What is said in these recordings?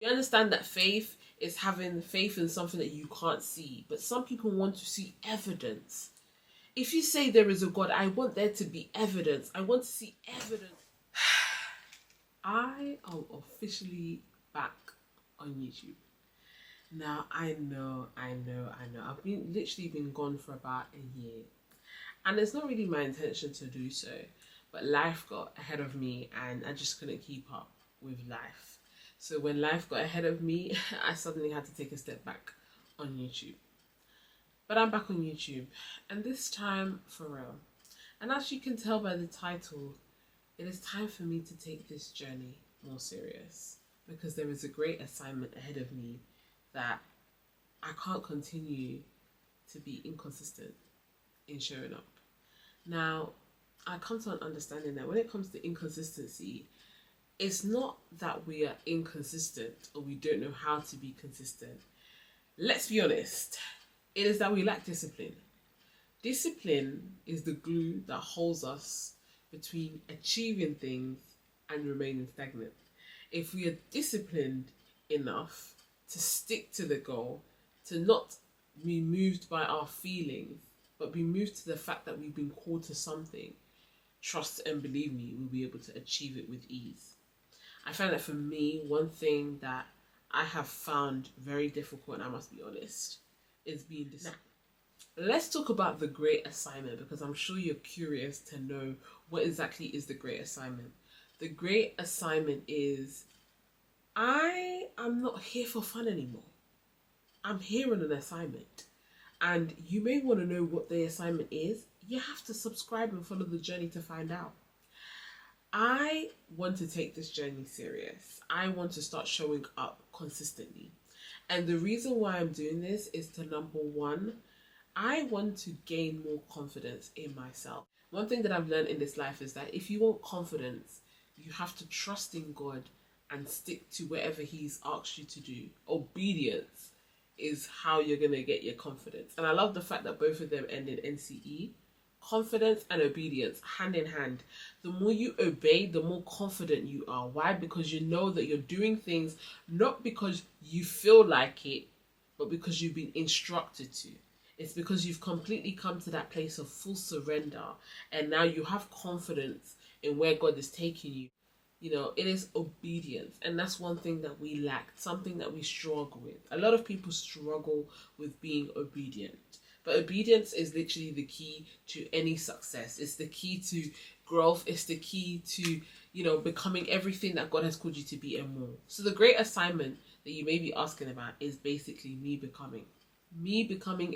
You understand that faith is having faith in something that you can't see, but some people want to see evidence. If you say there is a God, I want there to be evidence. I want to see evidence. I am officially back on YouTube. Now, I know. I've literally been gone for about a year. And it's not really my intention to do so. But life got ahead of me and I just couldn't keep up with life. So when life got ahead of me, I suddenly had to take a step back on YouTube. But I'm back on YouTube. And this time, for real. And as you can tell by the title, it is time for me to take this journey more serious. Because there is a great assignment ahead of me that I can't continue to be inconsistent in showing up. Now, I come to an understanding that when it comes to inconsistency, it's not that we are inconsistent or we don't know how to be consistent. Let's be honest, it is that we lack discipline. Discipline is the glue that holds us between achieving things and remaining stagnant. If we are disciplined enough to stick to the goal, to not be moved by our feelings, but be moved to the fact that we've been called to something, trust and believe me, we'll be able to achieve it with ease. I find that for me, one thing that I have found very difficult, and I must be honest, is being disciplined. Let's talk about the great assignment, because I'm sure you're curious to know what exactly is the great assignment. The great assignment is, I am not here for fun anymore. I'm here on an assignment. And you may want to know what the assignment is. You have to subscribe and follow the journey to find out. I want to take this journey serious. I want to start showing up consistently. And the reason why I'm doing this is to, number one, I want to gain more confidence in myself. One thing that I've learned in this life is that if you want confidence, you have to trust in God and stick to whatever He's asked you to do. Obedience is how you're going to get your confidence. And I love the fact that both of them end in NCE. Confidence and obedience, hand in hand. The more you obey, the more confident you are. Why? Because you know that you're doing things not because you feel like it, but because you've been instructed to. It's because you've completely come to that place of full surrender, and now you have confidence in where God is taking you. You know, it is obedience, and that's one thing that we lack, something that we struggle with. A lot of people struggle with being obedient, but obedience is literally the key to any success. It's the key to growth. It's the key to, becoming everything that God has called you to be and more. So the great assignment that you may be asking about is basically me becoming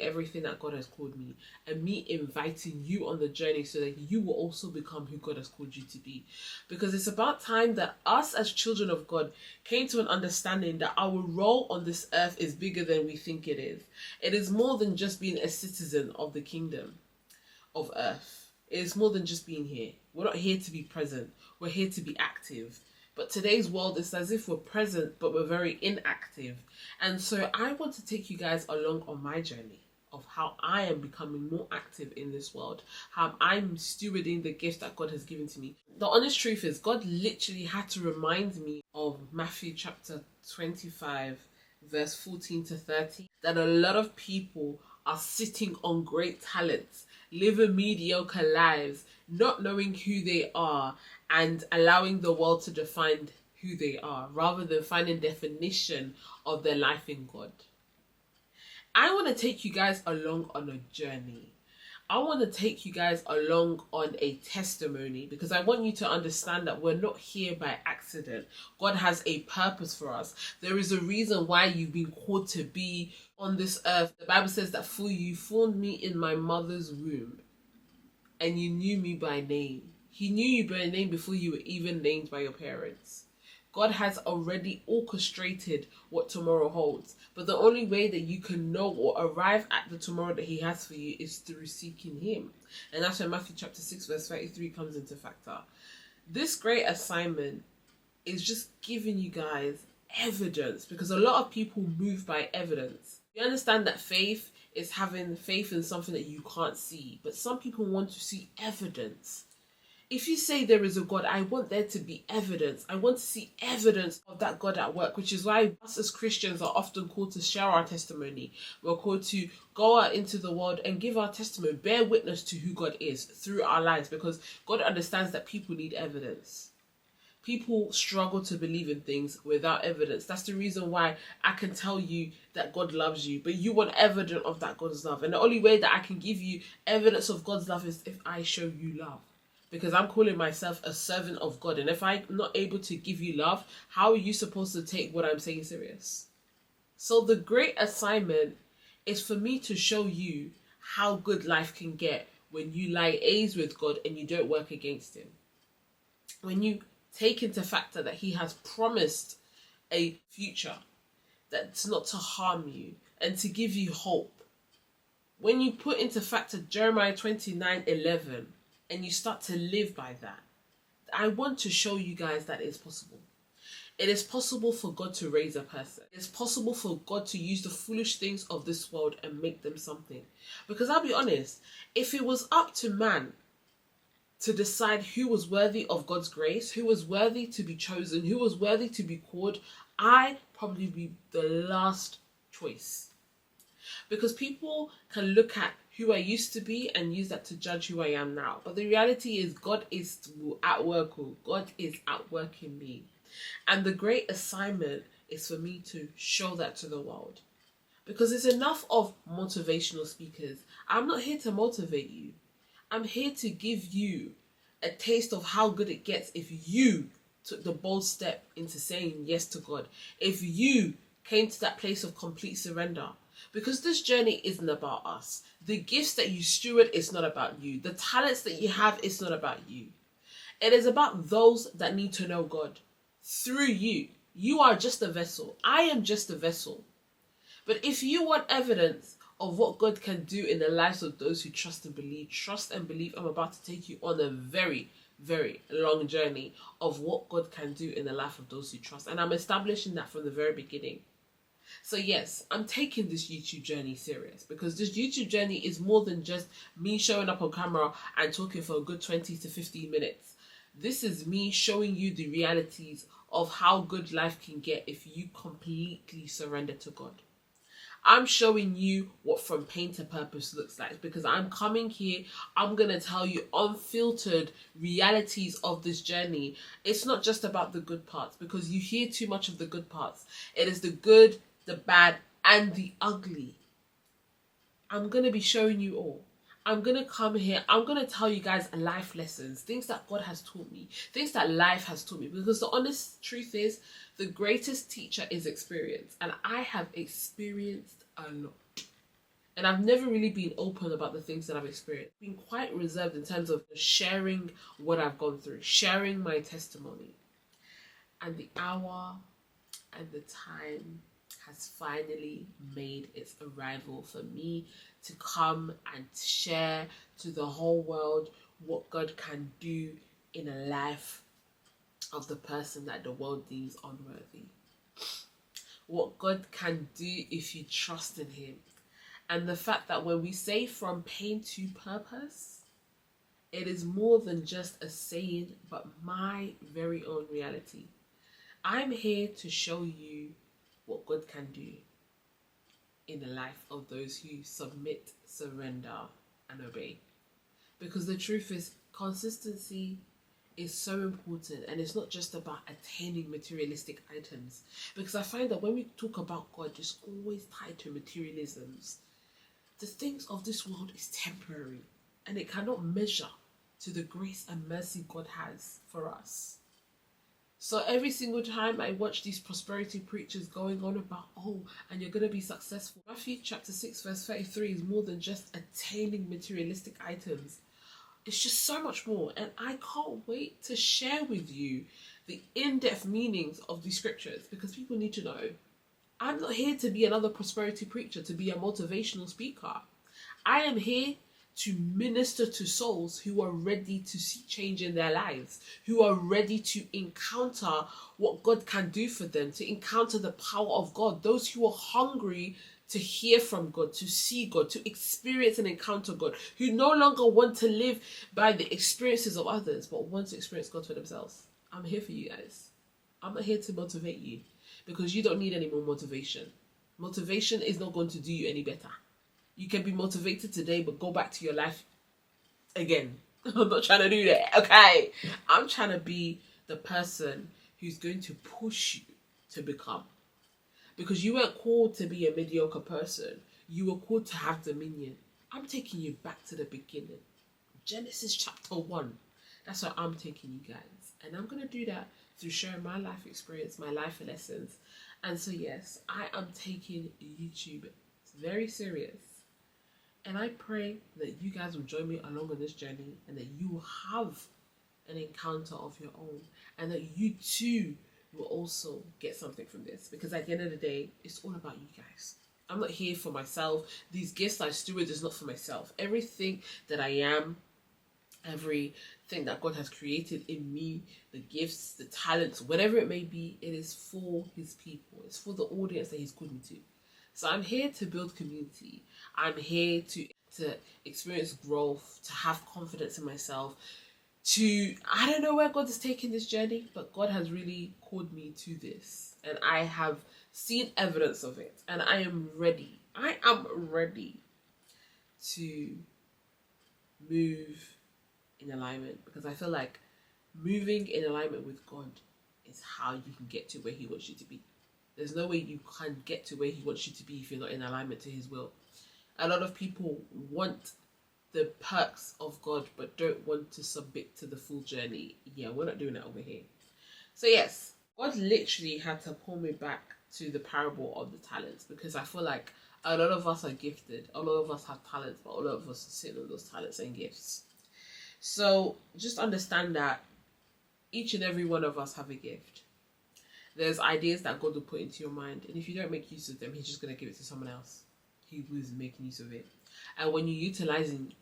everything that God has called me, and me inviting you on the journey so that you will also become who God has called you to be. Because it's about time that us as children of God came to an understanding that our role on this earth is bigger than we think it is. It is more than just being a citizen of the kingdom of earth. It is more than just being here. We're not here to be present. We're here to be active. But today's world is as if we're present, but we're very inactive. And so I want to take you guys along on my journey of how I am becoming more active in this world, how I'm stewarding the gifts that God has given to me. The honest truth is, God literally had to remind me of Matthew chapter 25, verse 14 to 30, that a lot of people are sitting on great talents, living mediocre lives, not knowing who they are, and allowing the world to define who they are, rather than finding definition of their life in God. I want to take you guys along on a journey. I want to take you guys along on a testimony, because I want you to understand that we're not here by accident. God has a purpose for us. There is a reason why you've been called to be on this earth. The Bible says that for you formed me in my mother's womb, and you knew me by name. He knew you by name before you were even named by your parents. God has already orchestrated what tomorrow holds. But the only way that you can know or arrive at the tomorrow that He has for you is through seeking Him. And that's where Matthew chapter 6 verse 33 comes into factor. This great assignment is just giving you guys evidence, because a lot of people move by evidence. You understand that faith is having faith in something that you can't see, but some people want to see evidence. If you say there is a God, I want there to be evidence. I want to see evidence of that God at work, which is why us as Christians are often called to share our testimony. We're called to go out into the world and give our testimony, bear witness to who God is through our lives, because God understands that people need evidence. People struggle to believe in things without evidence. That's the reason why I can tell you that God loves you, but you want evidence of that God's love. And the only way that I can give you evidence of God's love is if I show you love. Because I'm calling myself a servant of God. And if I'm not able to give you love, how are you supposed to take what I'm saying serious? So the great assignment is for me to show you how good life can get when you liaise with God and you don't work against him. When you take into factor that he has promised a future that's not to harm you and to give you hope. When you put into factor Jeremiah 29:11 and you start to live by that, I want to show you guys that it's possible. It is possible for God to raise a person. It's possible for God to use the foolish things of this world and make them something. Because I'll be honest, if it was up to man to decide who was worthy of God's grace, who was worthy to be chosen, who was worthy to be called, I'd probably be the last choice. Because people can look at who I used to be and use that to judge who I am now. But the reality is God is at work. God is at work in me. And the great assignment is for me to show that to the world. Because it's enough of motivational speakers. I'm not here to motivate you. I'm here to give you a taste of how good it gets if you took the bold step into saying yes to God. If you came to that place of complete surrender. Because this journey isn't about us. The gifts that you steward is not about you. The talents that you have is not about you. It is about those that need to know God through you. You are just a vessel. I am just a vessel. But if you want evidence of what God can do in the lives of those who trust and believe, I'm about to take you on a very, very long journey of what God can do in the life of those who trust. And I'm establishing that from the very beginning. So yes, I'm taking this YouTube journey serious, because this YouTube journey is more than just me showing up on camera and talking for a good 20 to 15 minutes. This is me showing you the realities of how good life can get if you completely surrender to God. I'm showing you what from pain to purpose looks like, because I'm coming here, I'm going to tell you unfiltered realities of this journey. It's not just about the good parts, because you hear too much of the good parts. It is the good, the bad, and the ugly. I'm going to be showing you all. I'm going to come here, I'm going to tell you guys life lessons, things that God has taught me, things that life has taught me. Because the honest truth is, the greatest teacher is experience. And I have experienced a lot. And I've never really been open about the things that I've experienced. I've been quite reserved in terms of sharing what I've gone through, sharing my testimony. And the hour and the time has finally made its arrival for me to come and share to the whole world what God can do in a life of the person that the world deems unworthy. What God can do if you trust in him. And the fact that when we say from pain to purpose, it is more than just a saying, but my very own reality. I'm here to show you what God can do in the life of those who submit, surrender, and obey. Because the truth is, consistency is so important, and it's not just about attaining materialistic items. Because I find that when we talk about God, it's always tied to materialisms. The things of this world is temporary, and it cannot measure to the grace and mercy God has for us. So every single time I watch these prosperity preachers going on about, and you're going to be successful. Matthew chapter 6 verse 33 is more than just attaining materialistic items. It's just so much more. And I can't wait to share with you the in-depth meanings of these scriptures, because people need to know. I'm not here to be another prosperity preacher, to be a motivational speaker. I am here to minister to souls who are ready to see change in their lives, who are ready to encounter what God can do for them, to encounter the power of God, those who are hungry to hear from God, to see God, to experience and encounter God, who no longer want to live by the experiences of others, but want to experience God for themselves. I'm here for you guys. I'm not here to motivate you, because you don't need any more motivation. Motivation is not going to do you any better. You can be motivated today, but go back to your life again. I'm not trying to do that, okay? I'm trying to be the person who's going to push you to become. Because you weren't called to be a mediocre person. You were called to have dominion. I'm taking you back to the beginning. Genesis chapter 1. That's where I'm taking you guys. And I'm going to do that through sharing my life experience, my life lessons. And so yes, I am taking YouTube very serious. And I pray that you guys will join me along on this journey, and that you will have an encounter of your own, and that you too will also get something from this. Because at the end of the day, it's all about you guys. I'm not here for myself. These gifts I steward is not for myself. Everything that I am, everything that God has created in me, the gifts, the talents, whatever it may be, it is for his people. It's for the audience that he's called me to. So I'm here to build community. I'm here to experience growth, to have confidence in myself, I don't know where God is taking this journey, but God has really called me to this. And I have seen evidence of it. And I am ready. I am ready to move in alignment, because I feel like moving in alignment with God is how you can get to where he wants you to be. There's no way you can get to where he wants you to be if you're not in alignment to his will. A lot of people want the perks of God but don't want to submit to the full journey. Yeah, we're not doing that over here. So yes, God literally had to pull me back to the parable of the talents, because I feel like a lot of us are gifted. A lot of us have talents, but a lot of us are sitting on those talents and gifts. So just understand that each and every one of us have a gift. There's ideas that God will put into your mind, and if you don't make use of them, he's just going to give it to someone else who is making use of it. And when you're utilizing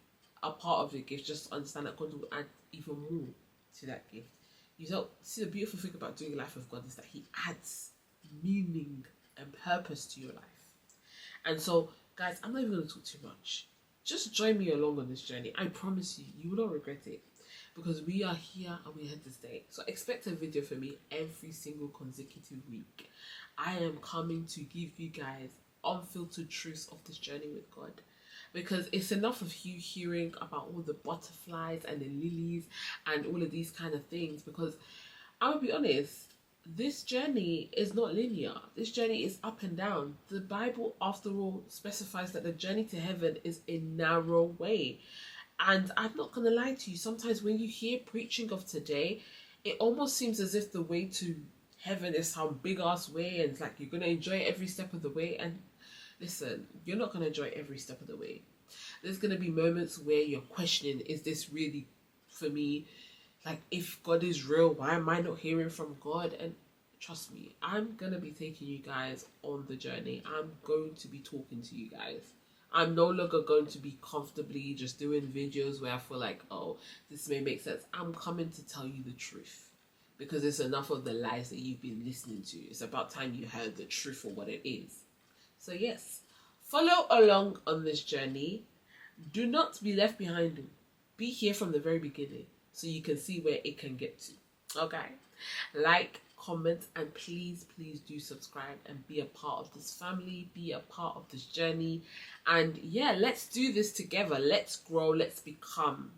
a part of your gift, just understand that God will add even more to that gift. You don't see, the beautiful thing about doing life with God is that he adds meaning and purpose to your life. And so guys, I'm not even going to talk too much. Just join me along on this journey. I promise you, you will not regret it, because we are here and we're here to stay. So expect a video from me every single consecutive week. I am coming to give you guys unfiltered truths of this journey with God, because it's enough of you hearing about all the butterflies and the lilies and all of these kind of things, because I'll be honest, this journey is not linear. This journey is up and down. The Bible, after all, specifies that the journey to heaven is a narrow way. And I'm not going to lie to you, sometimes when you hear preaching of today, it almost seems as if the way to heaven is some big ass way, and it's like you're going to enjoy every step of the way. And listen, you're not going to enjoy every step of the way. There's going to be moments where you're questioning, is this really for me? Like, if God is real, why am I not hearing from God? And trust me, I'm going to be taking you guys on the journey. I'm going to be talking to you guys. I'm no longer going to be comfortably just doing videos where I feel like, oh, this may make sense. I'm coming to tell you the truth, because it's enough of the lies that you've been listening to. It's about time you heard the truth for what it is. So yes, follow along on this journey. Do not be left behind. Be here from the very beginning so you can see where it can get to. Okay? Like, comment, and please do subscribe and be a part of this family, be a part of this journey. And yeah, let's do this together. Let's grow, let's become.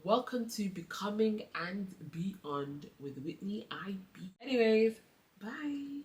Welcome to Becoming and Beyond with Whitney IB. Anyways, bye.